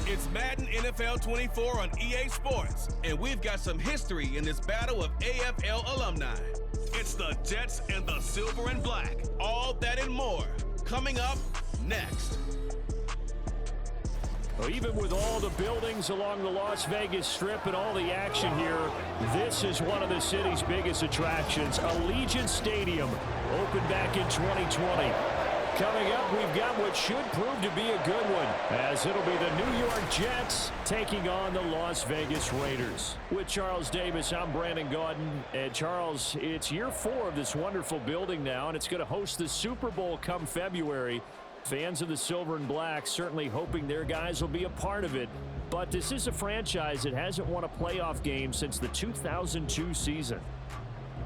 It's Madden NFL 24 on EA Sports, and we've got some history in this battle of AFL alumni. It's the Jets and the Silver and Black. All that and more coming up next. Well, even with all the buildings along the Las Vegas Strip and all the action here, this is one of the city's biggest attractions. Allegiant Stadium opened back in 2020. Coming up, we've got what should prove to be a good one, as it'll be the New York Jets taking on the Las Vegas Raiders. With Charles Davis, I'm Brandon Gaudin. And Charles, it's year 4 of this wonderful building now, and it's going to host the Super Bowl come February. Fans of the Silver and Black certainly hoping their guys will be a part of it. But this is a franchise that hasn't won a playoff game since the 2002 season.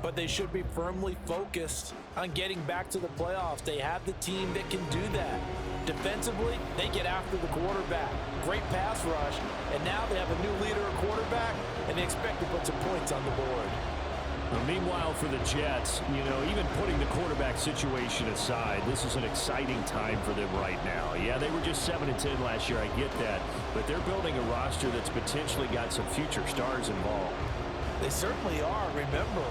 But they should be firmly focused on getting back to the playoffs. They have the team that can do that. Defensively, they get after the quarterback. Great pass rush, and now they have a new leader at quarterback, and they expect to put some points on the board. Well, meanwhile, for the Jets, even putting the quarterback situation aside, this is an exciting time for them right now. Yeah, they were just 7-10 last year, I get that, but they're building a roster that's potentially got some future stars involved. They certainly are. Remember,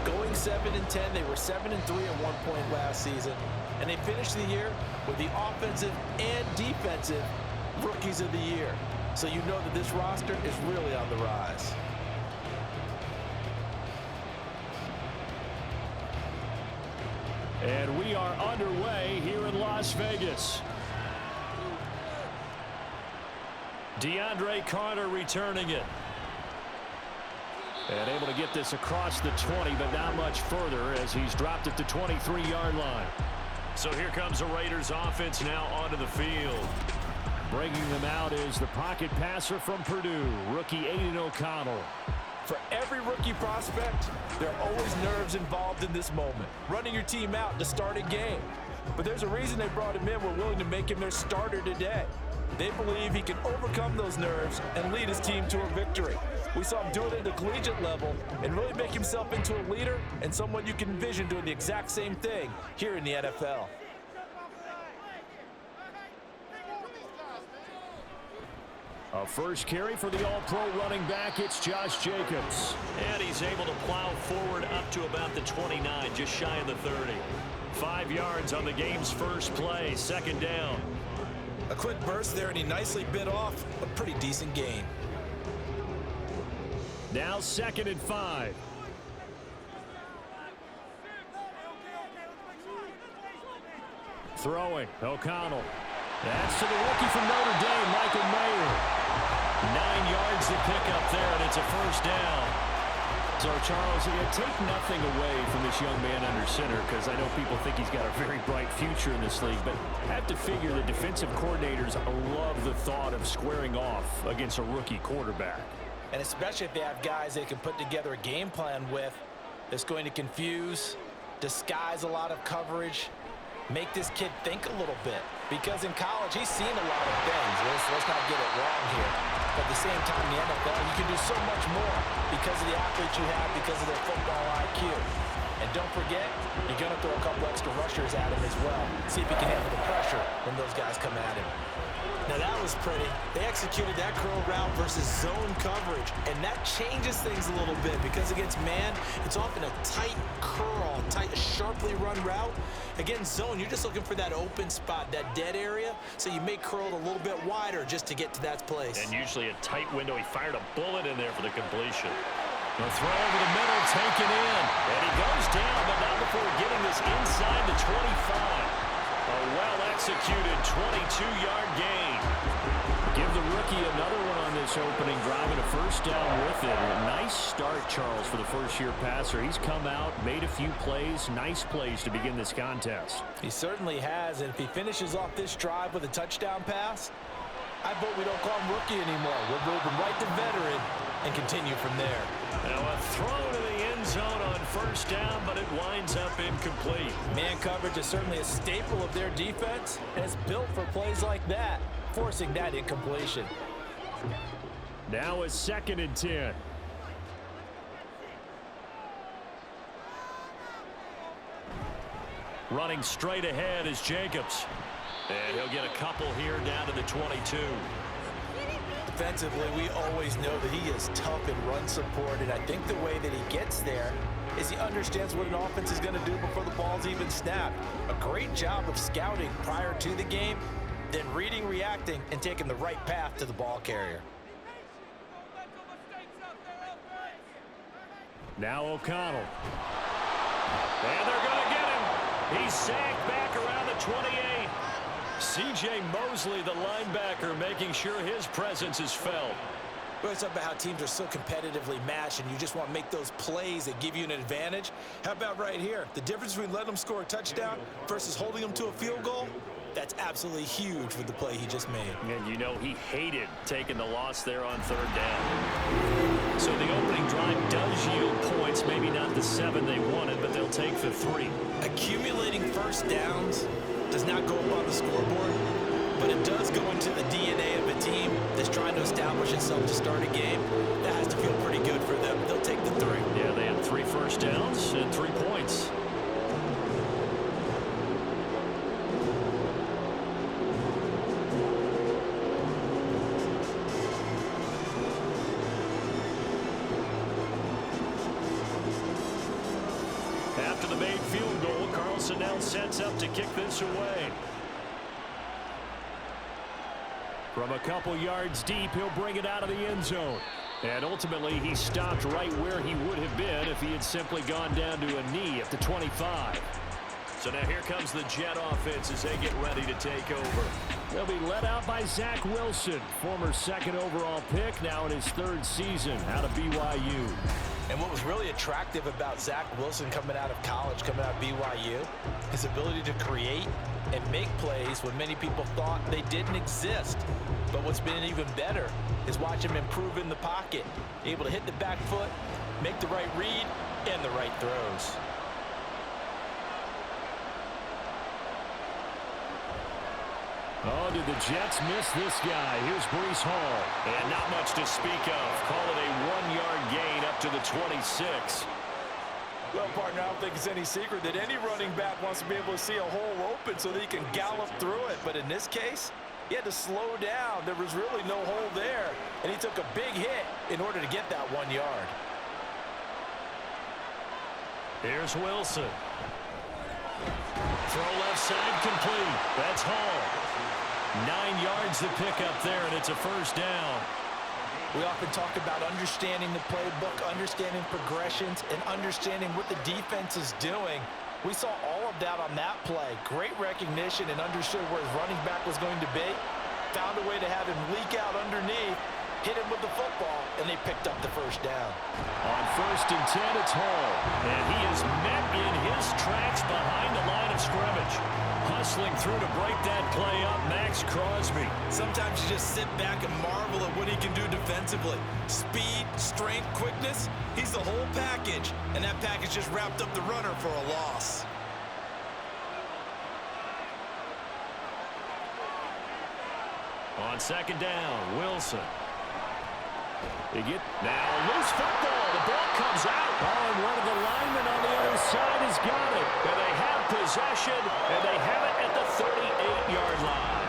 going 7-10, they were 7-3 at one point last season, and they finished the year with the offensive and defensive rookies of the year. So you know that this roster is really on the rise. And we are underway here in Las Vegas. DeAndre Carter returning it. And able to get this across the 20, but not much further as he's dropped it to 23-yard line. So here comes the Raiders offense now onto the field. Bringing them out is the pocket passer from Purdue, rookie Aiden O'Connell. For every rookie prospect, there are always nerves involved in this moment. Running your team out to start a game. But there's a reason they brought him in. We're willing to make him their starter today. They believe he can overcome those nerves and lead his team to a victory. We saw him do it at the collegiate level and really make himself into a leader and someone you can envision doing the exact same thing here in the NFL. A first carry for the All-Pro running back, it's Josh Jacobs. And he's able to plow forward up to about the 29, just shy of the 30. 5 yards on the game's first play, second down. A quick burst there, and he nicely bit off a pretty decent gain. Now 2nd and 5. Throwing, O'Connell. That's to the rookie from Notre Dame, Michael Mayer. 9 yards to pick up there, and it's a first down. So, Charles, take nothing away from this young man under center, because I know people think he's got a very bright future in this league, but I have to figure the defensive coordinators love the thought of squaring off against a rookie quarterback. And especially if they have guys they can put together a game plan with that's going to confuse, disguise a lot of coverage, make this kid think a little bit. Because in college, he's seen a lot of things. Let's not get it wrong here. But at the same time, in the NFL, you can do so much more because of the athletes you have, because of their football IQ. And don't forget, you're going to throw a couple extra rushers at him as well. See if he can handle the pressure when those guys come at him. Now that was pretty. They executed that curl route versus zone coverage, and that changes things a little bit because against man, it's often a tight curl, tight, sharply run route. Against zone, you're just looking for that open spot, that dead area, so you may curl it a little bit wider just to get to that place. And usually a tight window. He fired a bullet in there for the completion. The throw over the middle, taken in, and he goes down, but not before getting this inside the 25. A well-executed 22-yard gain. Give the rookie another one on this opening drive and a first down with it. A nice start, Charles, for the first-year passer. He's come out, made a few plays, nice plays to begin this contest. He certainly has, and if he finishes off this drive with a touchdown pass, I vote we don't call him rookie anymore. We'll move him right to veteran and continue from there. Now a throw to the end zone on first down, but it winds up incomplete. Man coverage is certainly a staple of their defense, and it's built for plays like that, forcing that incompletion. Now a 2nd and 10. Running straight ahead is Jacobs. And he'll get a couple here down to the 22. defensively, we always know that he is tough in run support, and I think the way that he gets there is he understands what an offense is going to do before the ball's even snapped. A great job of scouting prior to the game, then reading, reacting, and taking the right path to the ball carrier. Now O'Connell. And they're going to get him. He's sacked back around the 28. C.J. Mosley, the linebacker, making sure his presence is felt. We're talking about how teams are so competitively matched and you just want to make those plays that give you an advantage. How about right here? The difference between letting them score a touchdown versus holding them to a field goal, that's absolutely huge with the play he just made. And you know he hated taking the loss there on third down. So the opening drive does yield points, maybe not the 7 they wanted, but they'll take the 3. Accumulating first downs does not go up on the scoreboard, but it does go into the DNA of a team that's trying to establish itself to start a game. That has to feel pretty good for them. They'll take the 3. Yeah, they had 3 first downs and 3 points. After the made field goal, Carlson now sets up to kick this away. From a couple yards deep, he'll bring it out of the end zone. And ultimately, he stopped right where he would have been if he had simply gone down to a knee at the 25. So now here comes the Jet offense as they get ready to take over. They'll be led out by Zach Wilson, former 2nd overall pick, now in his 3rd season out of BYU. And what was really attractive about Zach Wilson coming out of college, coming out of BYU, his ability to create and make plays when many people thought they didn't exist. But what's been even better is watch him improve in the pocket, able to hit the back foot, make the right read, and the right throws. Oh, did the Jets miss this guy? Here's Breece Hall. And not much to speak of. Call it a 1-yard gain up to the 26. Well, partner, I don't think it's any secret that any running back wants to be able to see a hole open so that he can gallop through it. But in this case, he had to slow down. There was really no hole there, and he took a big hit in order to get that 1 yard. Here's Wilson. Throw left side complete. That's Hall. 9 yards to pick up there, and it's a first down. We often talk about understanding the playbook, understanding progressions, and understanding what the defense is doing. We saw all of that on that play. Great recognition and understood where his running back was going to be. Found a way to have him leak out underneath, hit him with the football, and they picked up the first down. On 1st and 10, it's Hall. And he is met in his tracks behind the line of scrimmage. Hustling through to break that play up, Max Crosby. Sometimes you just sit back and marvel at what he can do defensively. Speed, strength, quickness, he's the whole package. And that package just wrapped up the runner for a loss. On 2nd down, Wilson. Now loose football. The ball comes out. Oh, and one of the linemen on the other side has got it. And they have possession, and they have it at the 38-yard line.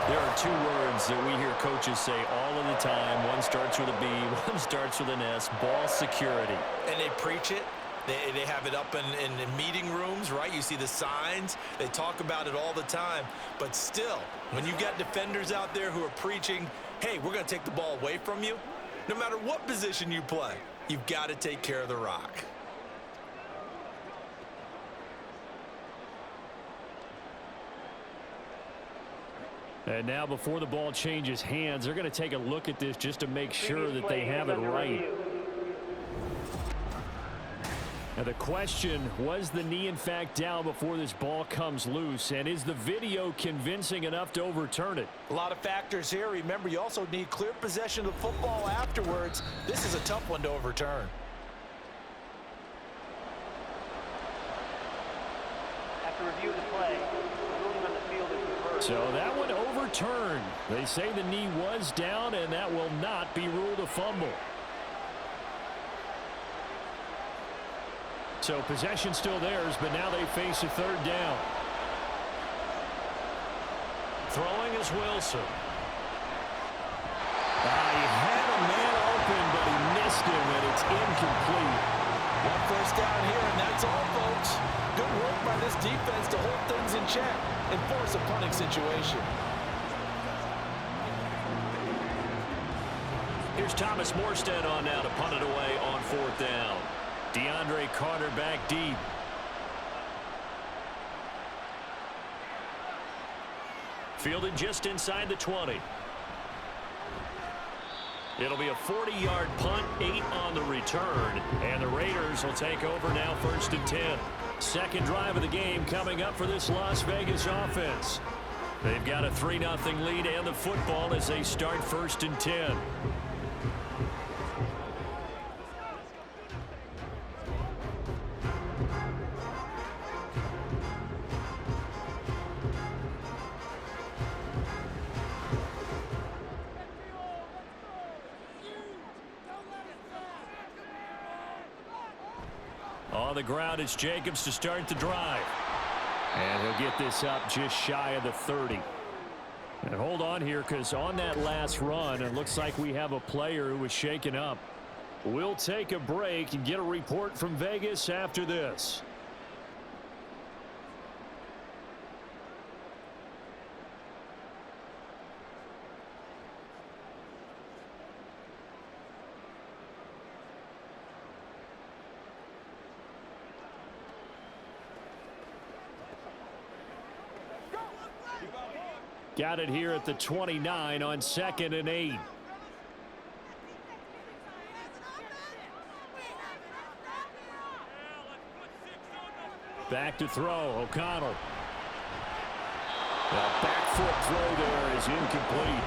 There are 2 words that we hear coaches say all of the time. One starts with a B, one starts with an S, ball security. And they preach it. They have it up in meeting rooms, right? You see the signs. They talk about it all the time. But still, when you've got defenders out there who are preaching, hey, we're going to take the ball away from you, no matter what position you play, you've got to take care of the rock. And now before the ball changes hands, they're going to take a look at this just to make sure that they have it right. Now the question, was the knee in fact down before this ball comes loose? And is the video convincing enough to overturn it? A lot of factors here. Remember, you also need clear possession of the football afterwards. This is a tough one to overturn. After review of the play, the ruling on the field is reversed. So that one overturned. They say the knee was down, and that will not be ruled a fumble. So possession still theirs, but now they face a 3rd down. Throwing is Wilson. He had a man open, but he missed him, and it's incomplete. One first down here, and that's all, folks. Good work by this defense to hold things in check and force a punting situation. Here's Thomas Morstead on now to punt it away on 4th down. DeAndre Carter back deep. Fielded just inside the 20. It'll be a 40-yard punt, 8 on the return, and the Raiders will take over now 1st and 10. Second drive of the game coming up for this Las Vegas offense. They've got a 3-0 lead and the football as they start 1st and 10. On the ground, it's Jacobs to start the drive. And he'll get this up just shy of the 30. And hold on here, because on that last run, it looks like we have a player who was shaken up. We'll take a break and get a report from Vegas after this. Got it here at the 29 on 2nd and 8. Back to throw. O'Connell. The back foot throw there is incomplete.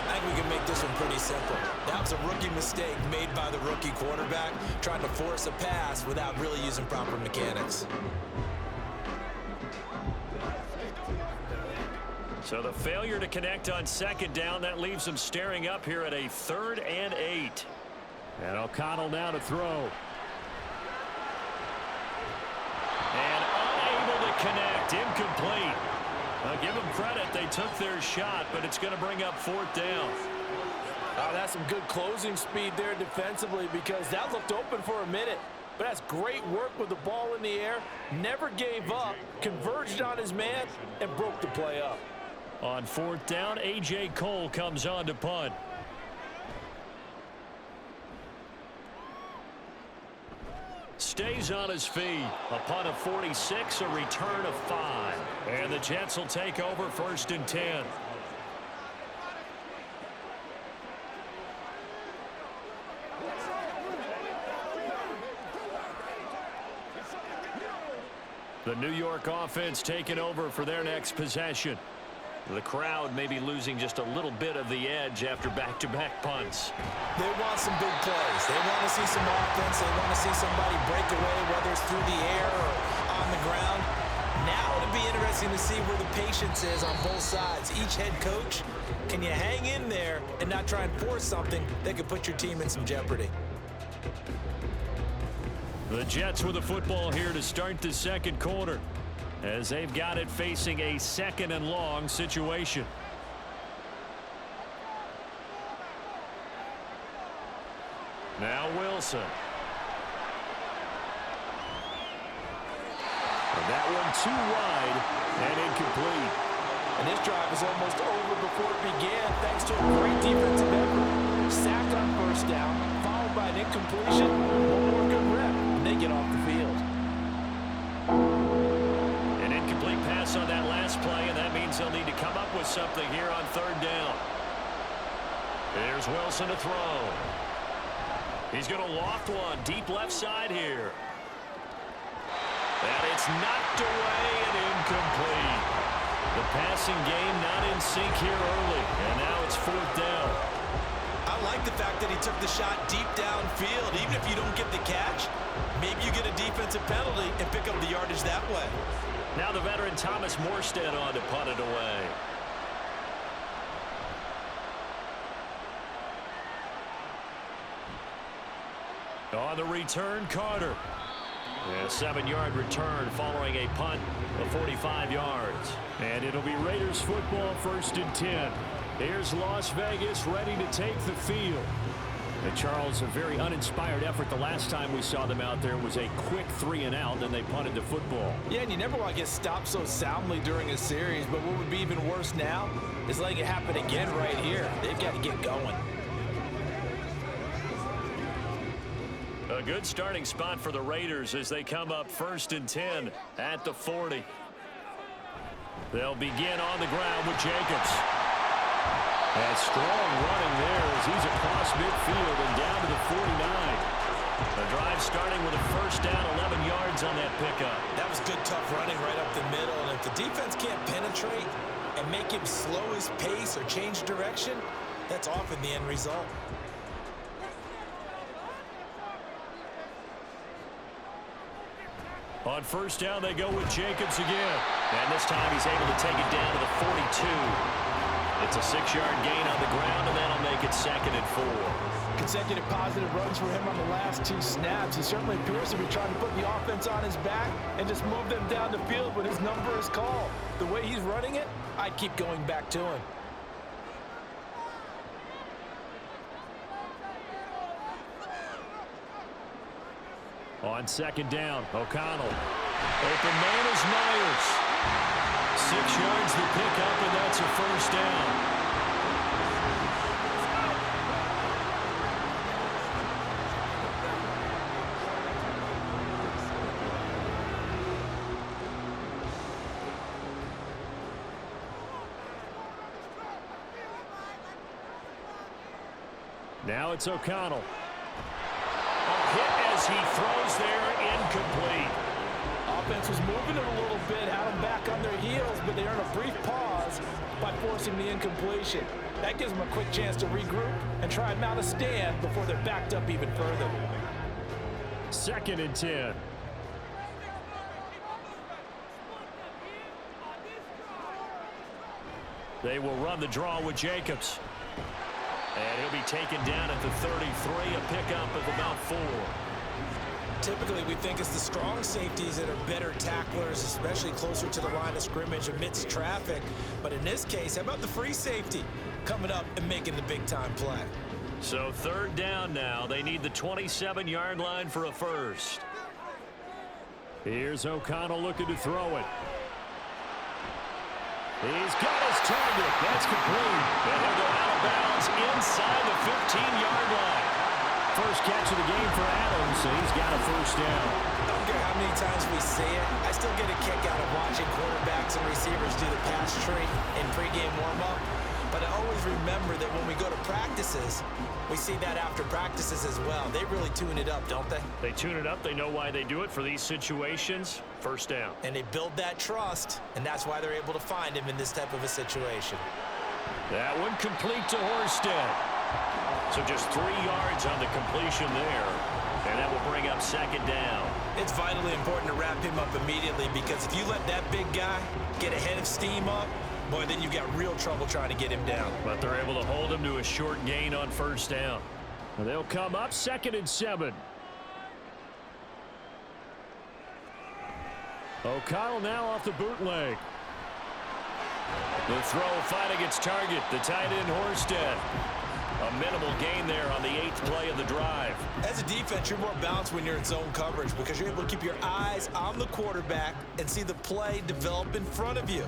I think we can make this one pretty simple. That was a rookie mistake made by the rookie quarterback, trying to force a pass without really using proper mechanics. So the failure to connect on 2nd down, that leaves them staring up here at a 3rd and 8. And O'Connell now to throw. And unable to connect, incomplete. I'll give them credit, they took their shot, but it's going to bring up 4th down. That's some good closing speed there defensively, because that looked open for a minute. But that's great work with the ball in the air. Never gave up, converged on his man, and broke the play up. On 4th down, A.J. Cole comes on to punt. Stays on his feet. A punt of 46, a return of 5. And the Jets will take over 1st and 10. The New York offense taking over for their next possession. The crowd may be losing just a little bit of the edge after back-to-back punts. They want some big plays. They want to see some offense. They want to see somebody break away, whether it's through the air or on the ground. Now it'll be interesting to see where the patience is on both sides. Each head coach, can you hang in there and not try and force something that could put your team in some jeopardy? The Jets with the football here to start the 2nd quarter, as they've got it facing a 2nd and long situation. Now Wilson. And that one too wide and incomplete. And this drive was almost over before it began, thanks to a great defensive effort. Sack on 1st down, followed by an incompletion. One more good rep, and they get off the field. Pass on that last play, and that means they'll need to come up with something here on 3rd down. There's Wilson to throw. He's going to loft one deep left side here. And it's knocked away and incomplete. The passing game not in sync here early, and now it's 4th down. I like the fact that he took the shot deep downfield. Even if you don't get the catch, maybe you get a defensive penalty and pick up the yardage that way. Now the veteran Thomas Morstead on to punt it away. On the return, Carter. A 7-yard return following a punt of 45 yards. And it'll be Raiders football 1st and 10. Here's Las Vegas ready to take the field. And Charles, a very uninspired effort the last time we saw them out there was a quick 3-and-out, then they punted the football. Yeah, and you never want to get stopped so soundly during a series, but what would be even worse now is letting it happen again right here. They've got to get going. A good starting spot for the Raiders as they come up 1st and 10 at the 40. They'll begin on the ground with Jacobs. And strong running there as he's across midfield and down to the 49. The drive starting with a first down, 11 yards on that pickup. That was good, tough running right up the middle. And if the defense can't penetrate and make him slow his pace or change direction, that's often the end result. On first down, they go with Jacobs again. And this time he's able to take it down to the 42. It's a 6-yard gain on the ground, and that'll make it 2nd and 4. Consecutive positive runs for him on the last 2 snaps. He certainly appears to be trying to put the offense on his back and just move them down the field when his number is called. The way he's running it, I'd keep going back to him. On 2nd down, O'Connell. Open man is Myers. 6 yards to pick up, and that's a first down. Now it's O'Connell. A hit as he throws there, incomplete. Offense was moving it a little bit, had them back on their heels, but they earned a brief pause by forcing the incompletion. That gives them a quick chance to regroup and try and mount a stand before they're backed up even further. 2nd and 10. They will run the draw with Jacobs. And he'll be taken down at the 33, a pickup of about 4. Typically, we think it's the strong safeties that are better tacklers, especially closer to the line of scrimmage amidst traffic. But in this case, how about the free safety coming up and making the big-time play? So 3rd down now. They need the 27-yard line for a first. Here's O'Connell looking to throw it. He's got his target. That's complete. And he'll go out of bounds inside the 15-yard line. First catch of the game for Adams, and he's got a first down. I don't care how many times we see it. I still get a kick out of watching quarterbacks and receivers do the pass tree in pregame warm-up. But I always remember that when we go to practices, we see that after practices as well. They really tune it up, don't they? They tune it up. They know why they do it for these situations. First down. And they build that trust, and that's why they're able to find him in this type of a situation. That one complete to Horsted. So just 3 yards on the completion there, and that will bring up 2nd down. It's vitally important to wrap him up immediately because if you let that big guy get a head of steam up, boy, then you've got real trouble trying to get him down. But they're able to hold him to a short gain on first down. And they'll come up 2nd and 7. O'Connell now off the bootleg. The throw finding its target, the tight end Horsted. A minimal gain there on the 8th play of the drive. As a defense, you're more balanced when you're in zone coverage because you're able to keep your eyes on the quarterback and see the play develop in front of you.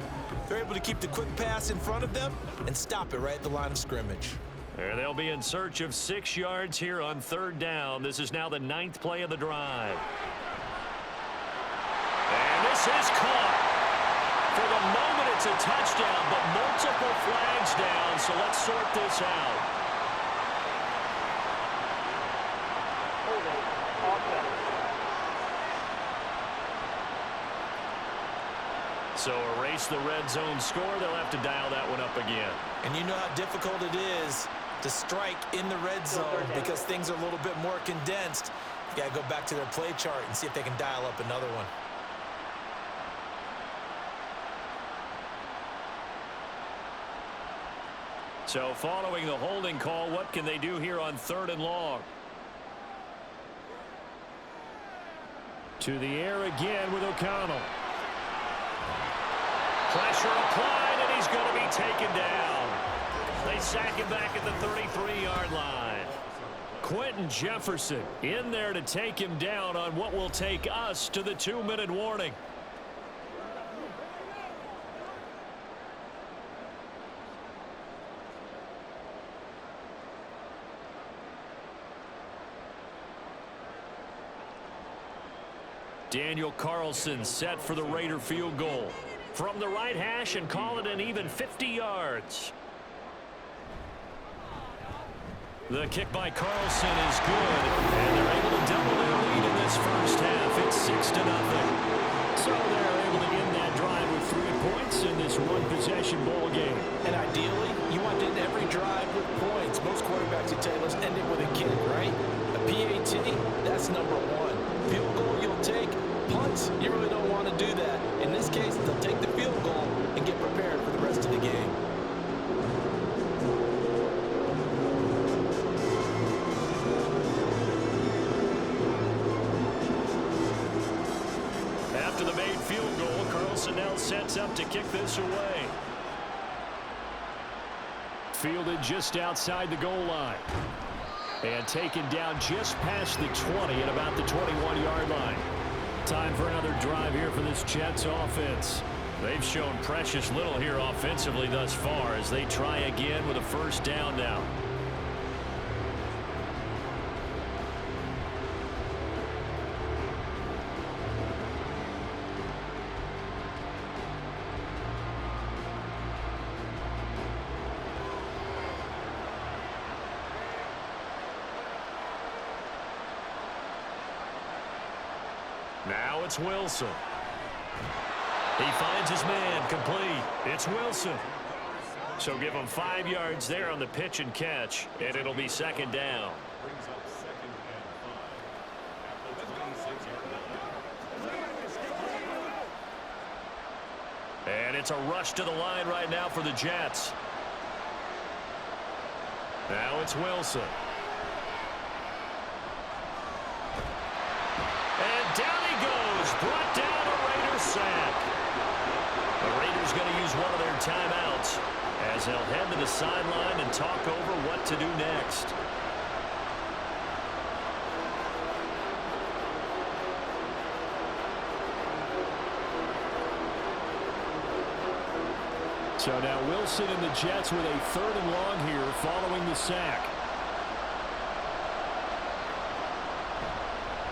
They're able to keep the quick pass in front of them and stop it right at the line of scrimmage. And they'll be in search of 6 yards here on 3rd down. This is now the 9th play of the drive. And this is caught. For the moment, it's a touchdown, but multiple flags down, so let's sort this out. So erase the red zone score. They'll have to dial that one up again. And you know how difficult it is to strike in the red zone because things are a little bit more condensed. You got to go back to their play chart and see if they can dial up another one. So following the holding call, what can they do here on 3rd and long? To the air again with O'Connell. Pressure applied, and he's going to be taken down. They sack him back at the 33-yard line. Quentin Jefferson in there to take him down on what will take us to the 2-minute warning. Daniel Carlson set for the Raider field goal from the right hash and call it an even 50 yards. The kick by Carlson is good, and they're able to double their lead in this first half. It's 6-0. So they're able to end that drive with 3 points in this one-possession ball game. And ideally, you want to end every drive with points. Most quarterbacks would tell you, let's end it with a kick, right? A PAT, that's number 1. Field goal you'll take. Punts, you really don't want to do that. In this case, they'll take the field goal and get prepared for the rest of the game. After the made field goal, Carlson now sets up to kick this away. Fielded just outside the goal line. And taken down just past the 20 at about the 21-yard line. Time for another drive here for this Jets offense. They've shown precious little here offensively thus far as they try again with a first down now. Now it's Wilson. He finds his man complete. It's Wilson. So give him 5 yards there on the pitch and catch, and it'll be second down. And it's a rush to the line right now for the Jets. Now it's Wilson. And down he goes. Brought down a Raiders sack. The Raiders going to use one of their timeouts as they'll head to the sideline and talk over what to do next. So now Wilson and the Jets with a 3rd and long here following the sack.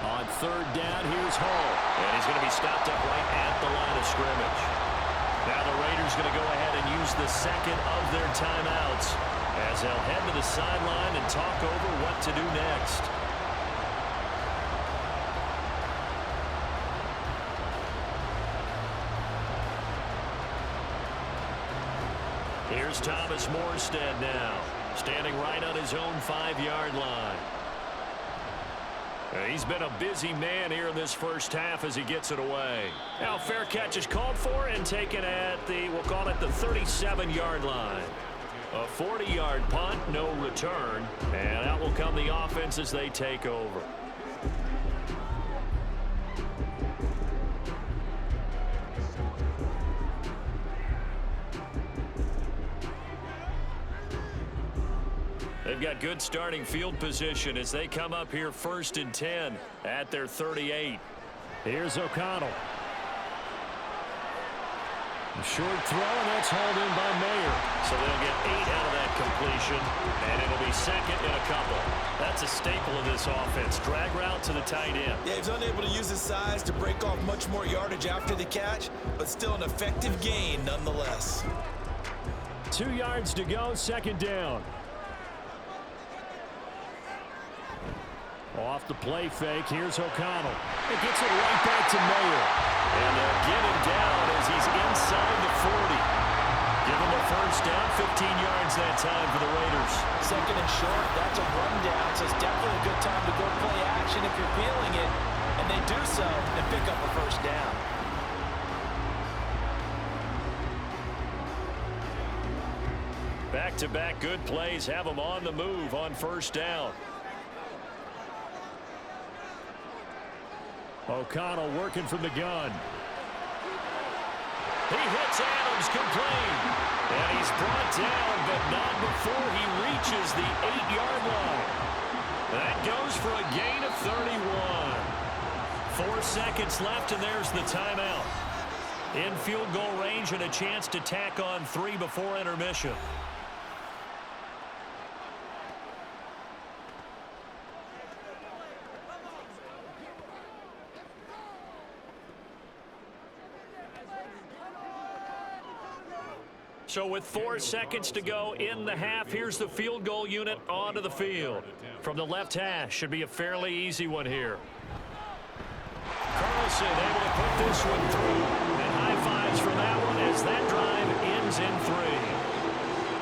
On 3rd down, here's Hall. And he's going to be stopped up right at the line of scrimmage. Now the Raiders going to go ahead and use the second of their timeouts as they'll head to the sideline and talk over what to do next. Here's Thomas Morstead now, standing right on his own 5-yard line. He's been a busy man here in this first half as he gets it away. Now fair catch is called for and taken at the, we'll call it the 37-yard line. A 40-yard punt, no return, and out will come the offense as they take over. They've got good starting field position as they come up here 1st and 10 at their 38. Here's O'Connell. A short throw, and that's hauled in by Mayer. So they'll get 8 out of that completion, and it'll be 2nd and a couple. That's a staple of this offense. Drag route to the tight end. Yeah, he's unable to use his size to break off much more yardage after the catch, but still an effective gain nonetheless. 2 yards to go, 2nd down. Off the play fake, here's O'Connell. It gets it right back to Mayer. And they'll get him down as he's inside the 40. Give him a first down, 15 yards that time for the Raiders. 2nd and short, that's a rundown, so it's definitely a good time to go play action if you're feeling it. And they do so and pick up a first down. Back-to-back good plays have them on the move on 1st down. O'Connell working from the gun. He hits Adams complete. And he's brought down, but not before he reaches the 8-yard line. That goes for a gain of 31. 4 seconds left, and there's the timeout. In field goal range and a chance to tack on 3 before intermission. So with 4 seconds to go in the half, here's the field goal unit onto the field. From the left hash, should be a fairly easy one here. Carlson able to put this one through. And high fives for that one as that drive ends in 3.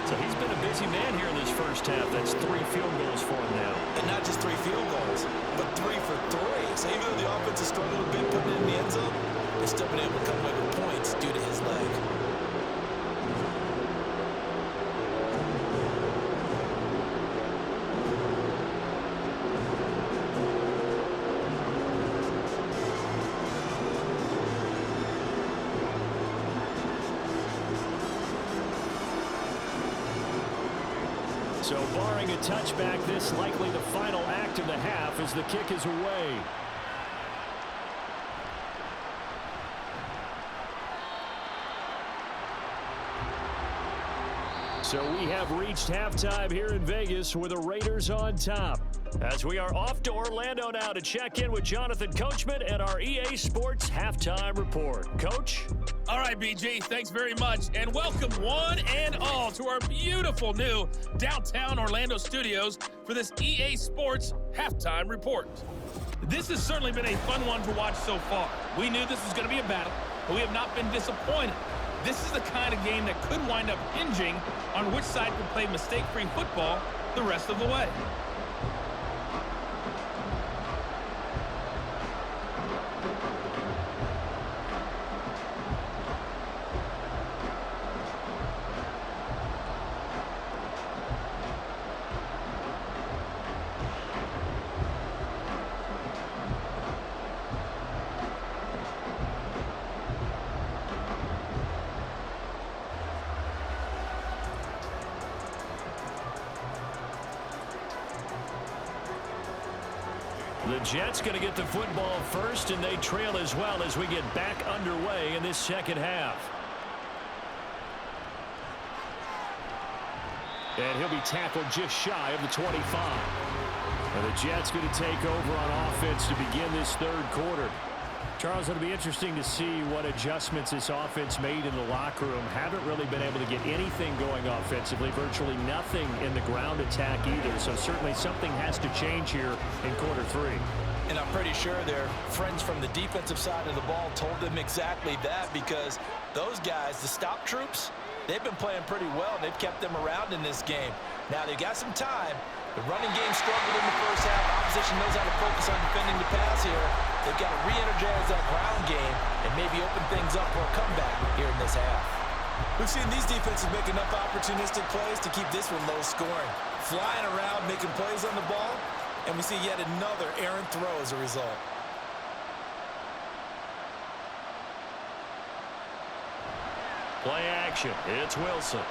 So he's been a busy man here in this first half. That's 3 field goals for him now. And not just 3 field goals, but 3 for 3. So even though the offense has struggled a bit putting it in the end zone, they've still been able to come away with points due to his leg. So barring a touchback, this likely the final act of the half as the kick is away. So we have reached halftime here in Vegas with the Raiders on top. As we are off to Orlando now to check in with Jonathan Coachman and our EA Sports Halftime Report. Coach? All right, BG, thanks very much, and welcome one and all to our beautiful new downtown Orlando studios for this EA Sports Halftime Report. This has certainly been a fun one to watch so far. We knew this was going to be a battle, but we have not been disappointed. This is the kind of game that could wind up hinging on which side can play mistake-free football the rest of the way. The Jets going to get the football first, and they trail as well as we get back underway in this second half. And he'll be tackled just shy of the 25. And the Jets going to take over on offense to begin this third quarter. Charles, it'll be interesting to see what adjustments this offense made in the locker room. Haven't really been able to get anything going offensively, virtually nothing in the ground attack either. So certainly something has to change here in quarter 3. And I'm pretty sure their friends from the defensive side of the ball told them exactly that, because those guys, the stop troops, they've been playing pretty well. They've kept them around in this game. Now they've got some time. The running game struggled in the first half. Opposition knows how to focus on defending the pass here. They've got to re-energize that ground game and maybe open things up for a comeback here in this half. We've seen these defenses make enough opportunistic plays to keep this one low scoring. Flying around, making plays on the ball, and we see yet another errant throw as a result. Play action. It's Wilson.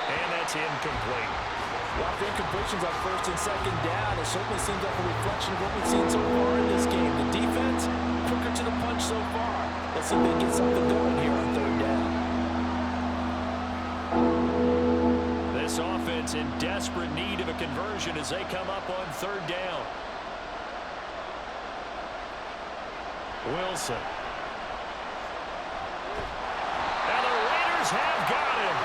And that's incomplete. While the incompletions on first and second down, it certainly seems like a reflection of what we've seen so far in this game. The defense, quicker to the punch so far. Let's see if they can get something going here on third down. This offense in desperate need of a conversion as they come up on third down. Wilson. And the Raiders have got him.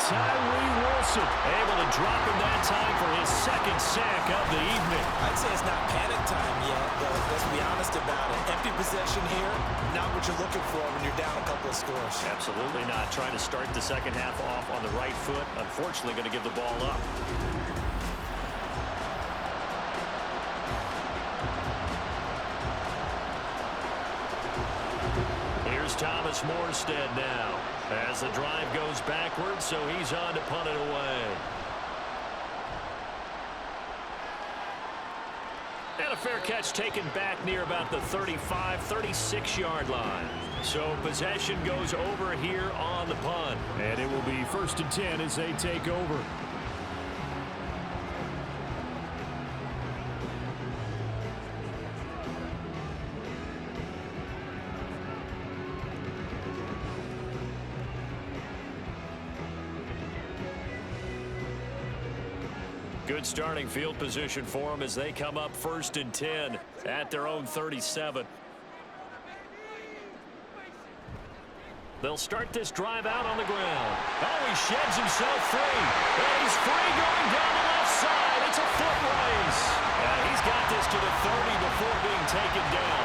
Tyree Wilson able to drop him that time for his second sack of the evening. I'd say it's not panic time yet, but let's be honest about it. Empty possession here, not what you're looking for when you're down a couple of scores. Absolutely not. Trying to start the second half off on the right foot. Unfortunately, going to give the ball up. Here's Thomas Morstead now as the drive goes backwards, so he's on to punt it away. And a fair catch taken back near about the 35, 36-yard line. So possession goes over here on the punt. And it will be 1st and 10 as they take over. Good starting field position for them as they come up 1st and 10 at their own 37. They'll start this drive out on the ground. Oh, he sheds himself free. And he's free going down the left side. It's a foot race. And he's got this to the 30 before being taken down.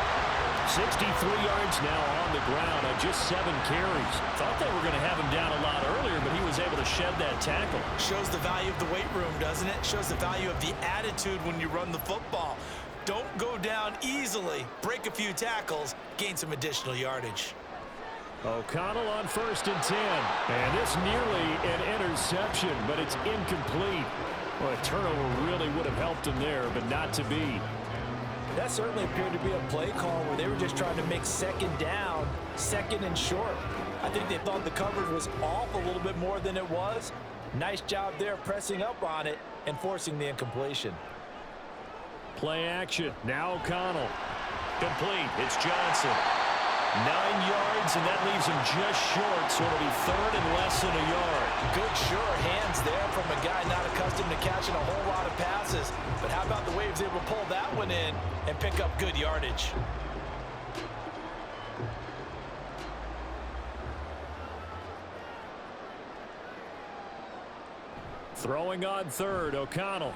63 yards now on the ground on just 7 carries. Thought they were going to have him down a lot earlier, but he was able to shed that tackle. Shows the value of the weight room, doesn't it? Shows the value of the attitude when you run the football. Don't go down easily. Break a few tackles. Gain some additional yardage. O'Connell on 1st and 10. And this nearly an interception, but it's incomplete. Well, a turnover really would have helped him there, but not to be. That certainly appeared to be a play call where they were just trying to make 2nd down, 2nd and short. I think they thought the coverage was off a little bit more than it was. Nice job there pressing up on it and forcing the incompletion. Play action. Now O'Connell. Complete. It's Johnson. 9 yards, and that leaves him just short, so it'll be 3rd and less than a yard. Good, sure hands there from a guy not accustomed to catching a whole lot of passes. But how about the way he was able to pull that one in and pick up good yardage? Throwing on 3rd, O'Connell.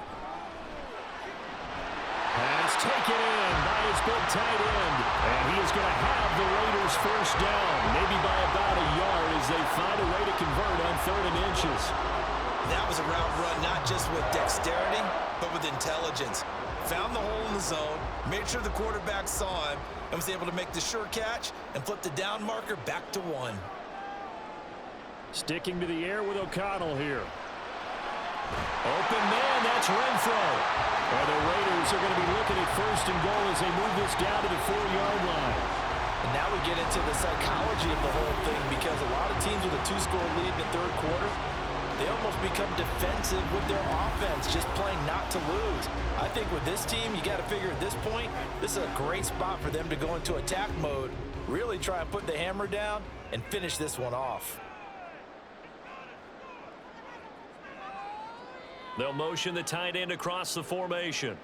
Pass taken in by his big tight end. And he is going to have the Raiders 1st down, maybe by about a yard as they find a way to convert on 3rd and inches. That was a route run not just with dexterity, but with intelligence. Found the hole in the zone, made sure the quarterback saw him, and was able to make the sure catch and flip the down marker back to 1. Sticking to the air with O'Connell here. Open man, that's Renfro. And the Raiders are going to be looking at 1st and goal as they move this down to the 4-yard line. And now we get into the psychology of the whole thing, because a lot of teams with a 2-score lead in the 3rd quarter, they almost become defensive with their offense, just playing not to lose. I think with this team, you got to figure at this point, this is a great spot for them to go into attack mode, really try and put the hammer down and finish this one off. They'll motion the tight end across the formation.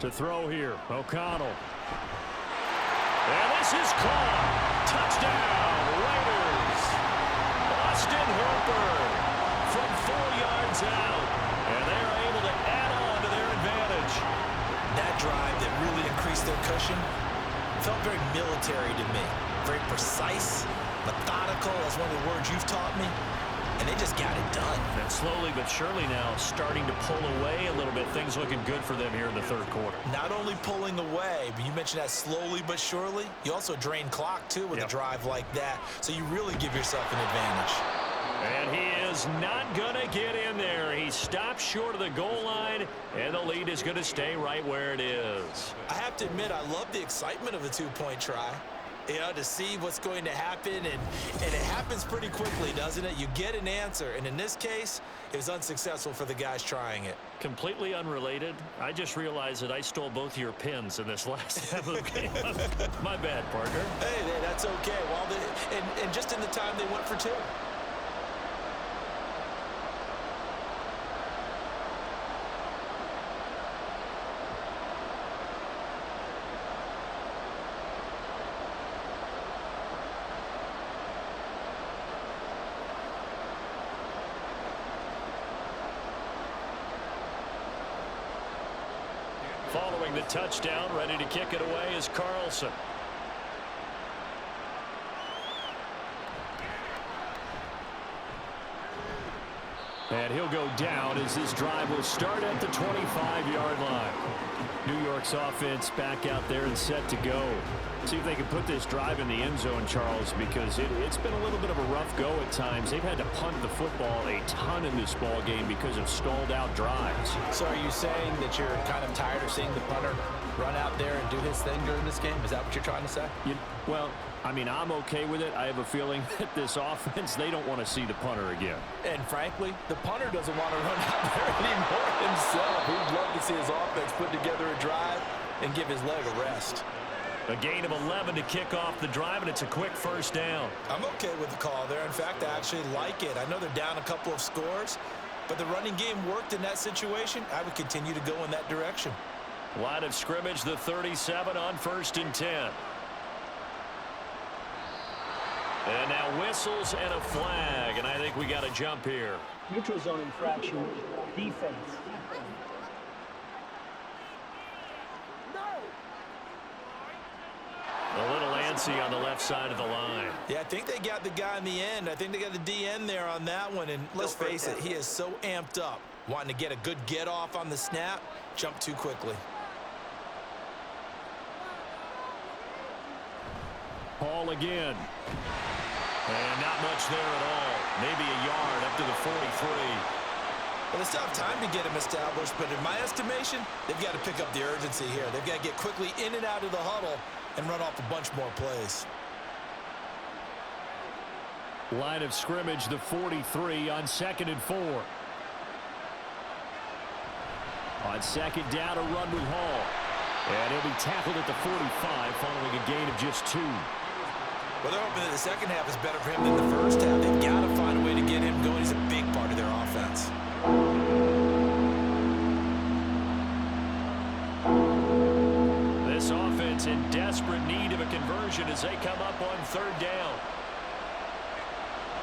To throw here, O'Connell. And this is caught. Touchdown, Raiders. Austin Hooper from 4 yards out. And they're able to add on to their advantage. That drive that really increased their cushion felt very military to me. Very precise, methodical. That's one of the words you've taught me. And they just got it done. And slowly but surely now starting to pull away a little bit. Things looking good for them here in the 3rd quarter. Not only pulling away, but you mentioned that slowly but surely. You also drain clock, too, with a drive like that. So you really give yourself an advantage. And he is not going to get in there. He stops short of the goal line, and the lead is going to stay right where it is. I have to admit, I love the excitement of the 2-point try. You know, to see what's going to happen, and it happens pretty quickly, doesn't it? You get an answer, and in this case, it was unsuccessful for the guys trying it. Completely unrelated. I just realized that I stole both of your pins in this last game. My bad, partner. Hey, that's okay. Well, and just in the time they went for 2. Following the touchdown, ready to kick it away is Carlson. And he'll go down as this drive will start at the 25-yard line. New York's offense back out there and set to go. See if they can put this drive in the end zone, Charles, because it's been a little bit of a rough go at times. They've had to punt the football a ton in this ball game because of stalled out drives. So are you saying that you're kind of tired of seeing the punter run out there and do his thing during this game? Is that what you're trying to say? Well, I mean, I'm okay with it. I have a feeling that this offense, they don't want to see the punter again. And frankly, the punter doesn't want to run out there anymore himself. He'd love to see his offense put together a drive and give his leg a rest. A gain of 11 to kick off the drive, and it's a quick first down. I'm okay with the call there. In fact, I actually like it. I know they're down a couple of scores, but the running game worked in that situation. I would continue to go in that direction. Line of scrimmage, the 37 on 1st and 10. And now whistles and a flag, and I think we got a jump here. Neutral zone infraction, defense. A little antsy on the left side of the line. Yeah, I think they got the guy in the end. I think they got the DN there on that one, and let's face it, he is so amped up, wanting to get a good get off on the snap, jump too quickly. Hall again. And not much there at all. Maybe a yard up to the 43. Well, they still have time to get him established, but in my estimation, they've got to pick up the urgency here. They've got to get quickly in and out of the huddle and run off a bunch more plays. Line of scrimmage, the 43 on 2nd and 4. On 2nd down, a run with Hall. And he'll be tackled at the 45 following a gain of just 2. Well, they're hoping that the second half is better for him than the first half. They've got to find a way to get him going. He's a big part of their offense. This offense in desperate need of a conversion as they come up on 3rd down.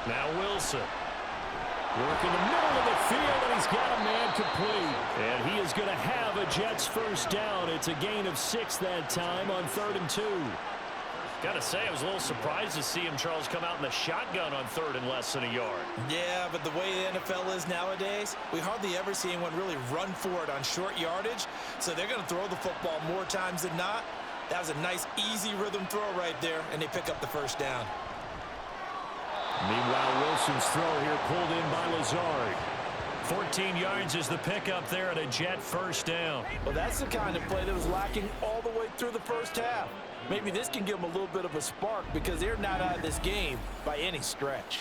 Now Wilson. Work in the middle of the field, and he's got a man complete. And he is going to have a Jets first down. It's a gain of 6 that time on 3rd and 2. Got to say, I was a little surprised to see him, Charles, come out in the shotgun on 3rd and less than a yard. Yeah, but the way the NFL is nowadays, we hardly ever see anyone really run for it on short yardage. So they're going to throw the football more times than not. That was a nice, easy rhythm throw right there, and they pick up the first down. Meanwhile, Wilson's throw here pulled in by Lazard. 14 yards is the pickup there at a Jet first down. Well, that's the kind of play that was lacking all the way through the first half. Maybe this can give them a little bit of a spark because they're not out of this game by any stretch.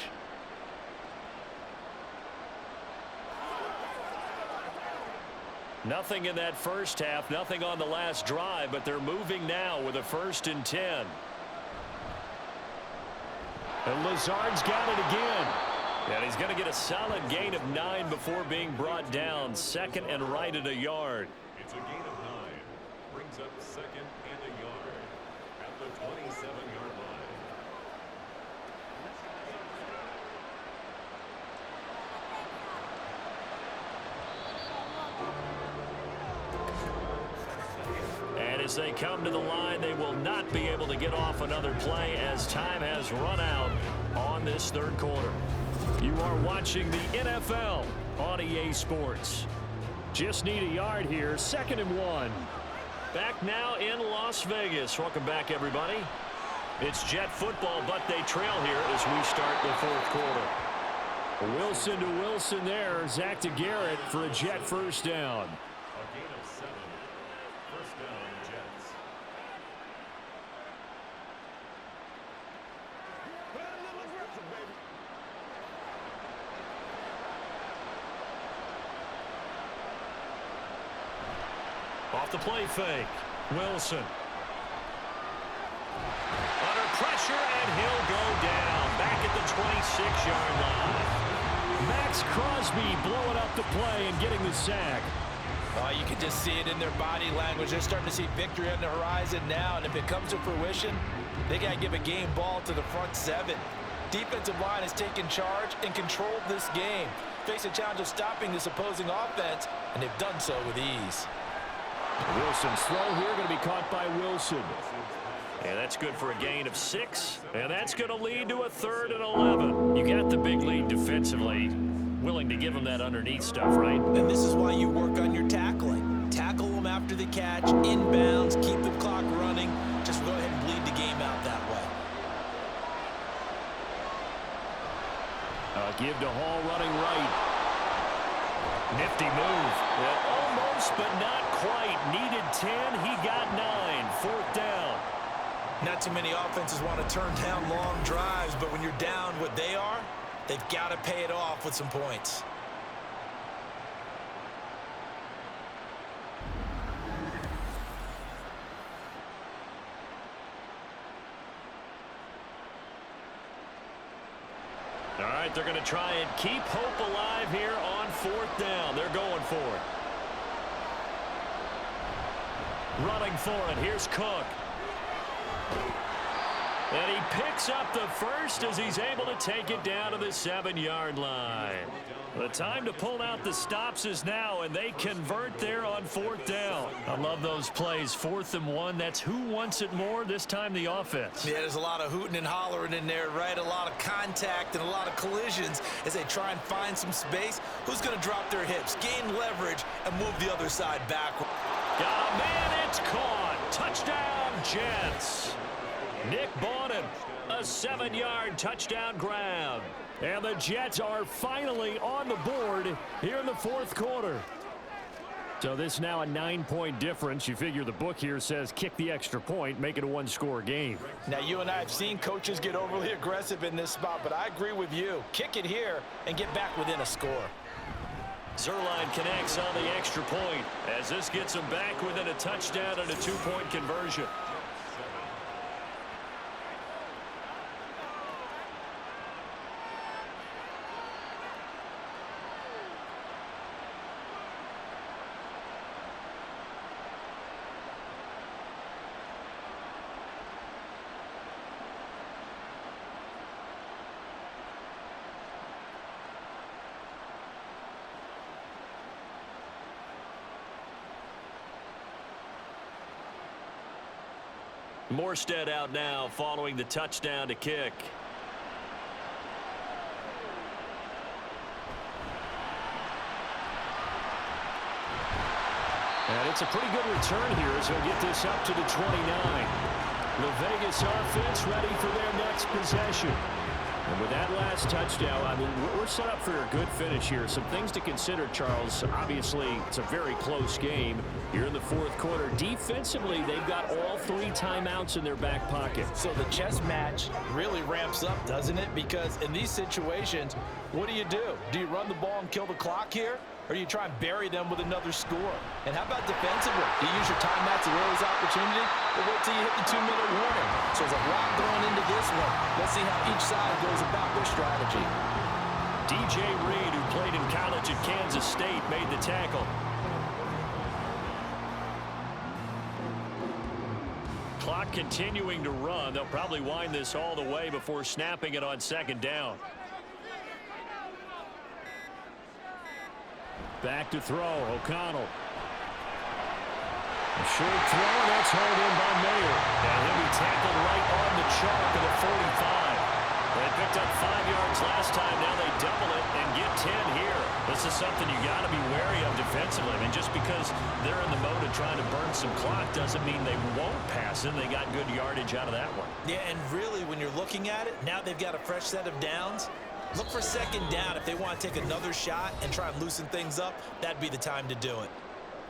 Nothing in that first half, nothing on the last drive, but they're moving now with a 1st and 10. And Lazard's got it again. And he's going to get a solid gain of 9 before being brought down. 2nd and right at a yard. It's a gain of 9. Brings up 2nd and a yard at the 27-yard line. And as they come to the line, they will not be able to get off another play as time has run out on this 3rd quarter. You are watching the NFL on EA Sports. Just need a yard here, 2nd and 1. Back now in Las Vegas. Welcome back, everybody. It's Jet football, but they trail here as we start the 4th quarter. Wilson to Wilson there. Zach to Garrett for a Jet first down. A gain of 7. First down, Jets. Off the play fake. Wilson. Under pressure, and he'll go down. Back at the 26-yard line. Max Crosby blowing up the play and getting the sack. You can just see it in their body language. They're starting to see victory on the horizon now, and if it comes to fruition, they got to give a game ball to the front 7. Defensive line has taken charge and controlled this game. Face a challenge of stopping this opposing offense, and they've done so with ease. Wilson's throw here going to be caught by Wilson. And that's good for a gain of 6. And that's going to lead to a 3rd and 11. You got the big lead defensively. willing to give him that underneath stuff, right? And this is why you work on your tackling. Tackle them after the catch, inbounds, keep the clock running. Just go ahead and bleed the game out that way. Give to Hall running right. Nifty move. Yeah, almost, but not quite. Needed 10. He got 9. Fourth down. Not too many offenses want to turn down long drives, but when you're down what they are, they've got to pay it off with some points. All right, they're going to try and keep hope alive here on fourth down. They're going for it. Running for it. Here's Cook. And he picks up the first as he's able to take it down to the 7-yard line. The time to pull out the stops is now, and they convert there on fourth down. I love those plays. 4th and 1. That's who wants it more, this time the offense. Yeah, there's a lot of hooting and hollering in there, right? A lot of contact and a lot of collisions as they try and find some space. Who's going to drop their hips, gain leverage, and move the other side backward? Got a man, it's caught. Touchdown, Jets. Nick Bawden, a 7-yard touchdown grab. And the Jets are finally on the board here in the fourth quarter. So this now a 9-point difference. You figure the book here says kick the extra point, make it a 1-score game. Now, you and I have seen coaches get overly aggressive in this spot, but I agree with you. Kick it here and get back within a score. Zerline connects on the extra point as this gets them back within a touchdown and a 2-point conversion. Morstead out now following the touchdown to kick. And it's a pretty good return here as he'll get this up to the 29. The Vegas offense ready for their next possession. And with that last touchdown, I mean, we're set up for a good finish here. Some things to consider, Charles. Obviously, it's a very close game. You're in the fourth quarter. Defensively, they've got all 3 timeouts in their back pocket. So the chess match really ramps up, doesn't it? Because in these situations, what do? Do you run the ball and kill the clock here? Or do you try and bury them with another score? And how about defensively? Do you use your timeouts at earliest opportunity? Or wait till you hit the 2-minute warning? So there's a lot going into this one. Let's see how each side goes about their strategy. DJ Reed, who played in college at Kansas State, made the tackle. Clock continuing to run. They'll probably wind this all the way before snapping it on second down. Back to throw, O'Connell. A short throw, that's hauled in by Mayer. And he'll be tackled right on the chalk at the 45. They picked up 5 yards last time, now they double it and get 10 here. This is something you got to be wary of defensively. I mean, just because they're in the mode of trying to burn some clock doesn't mean they won't pass it. They got good yardage out of that one. Yeah, and really, when you're looking at it, now they've got a fresh set of downs. Look for second down. If they want to take another shot and try and loosen things up, that'd be the time to do it.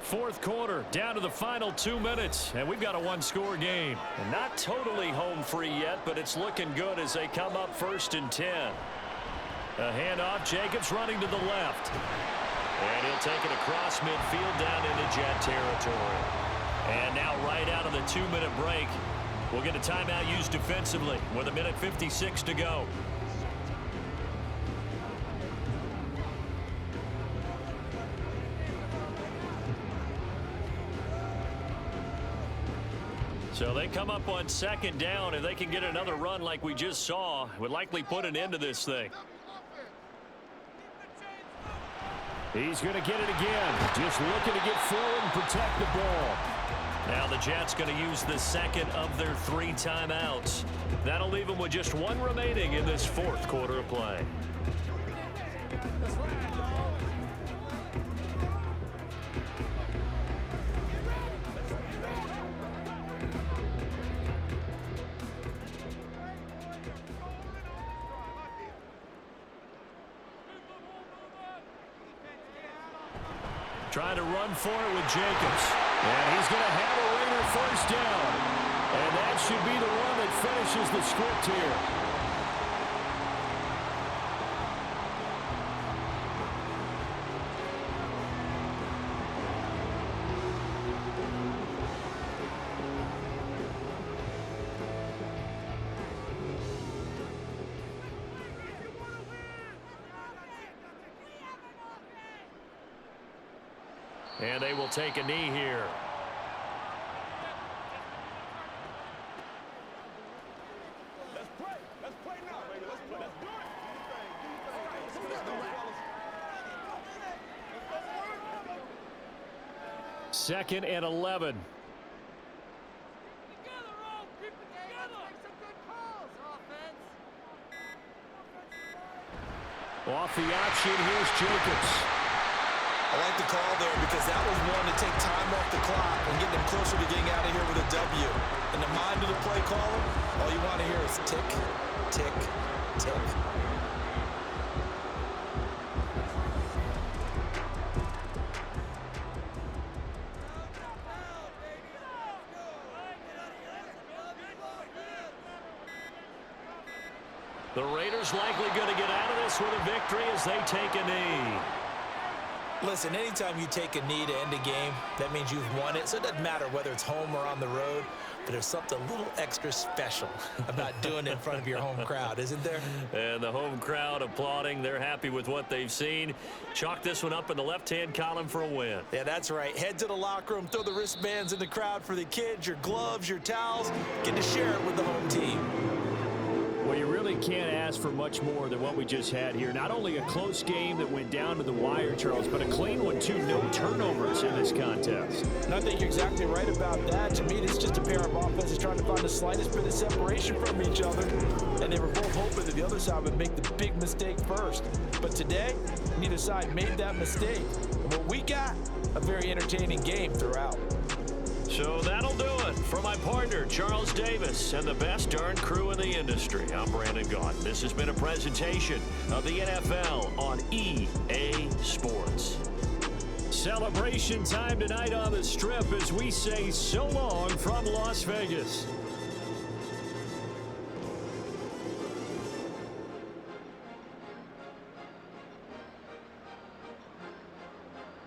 Fourth quarter, down to the final 2 minutes, and we've got a 1-score game. And not totally home free yet, but it's looking good as they come up 1st and 10. A handoff, Jacobs running to the left. And he'll take it across midfield down into Jet territory. And now right out of the 2-minute break, we'll get a timeout used defensively with 1:56 to go. So they come up on second down. If they can get another run like we just saw, would likely put an end to this thing. He's going to get it again. Just looking to get forward and protect the ball. Now the Jets going to use the second of their 3 timeouts. That'll leave them with just 1 remaining in this fourth quarter of play. trying to run for it with Jacobs. And he's going to have a Raider first down. And that should be the one that finishes the script here. And they will take a knee here. Let's play. Let's play now, baby. Let's play. Let's do it. Second and 11. Off the option, here's Jacobs. I like the call there because that was one to take time off the clock and get them closer to getting out of here with a W. In the mind of the play caller, all you want to hear is tick, tick, tick. The Raiders likely going to get out of this with a victory as they take a knee. Listen, anytime you take a knee to end a game, that means you've won it. So it doesn't matter whether it's home or on the road, but there's something a little extra special about doing it in front of your home crowd, isn't there? And the home crowd applauding. They're happy with what they've seen. Chalk this one up in the left-hand column for a win. Yeah, that's right. Head to the locker room, throw the wristbands in the crowd for the kids, your gloves, your towels. Get to share it with the home team. Well, you really can't ask for much more than what we just had here. Not only a close game that went down to the wire, Charles, but a clean one, too. No turnovers in this contest. And I think you're exactly right about that. To me, it's just a pair of offenses trying to find the slightest bit of separation from each other. And they were both hoping that the other side would make the big mistake first. But today, neither side made that mistake. And what we got, a very entertaining game throughout. So that'll do it for my partner, Charles Davis, and the best darn crew in the industry. I'm Brandon Gaudin. This has been a presentation of the NFL on EA Sports. Celebration time tonight on the Strip as we say so long from Las Vegas.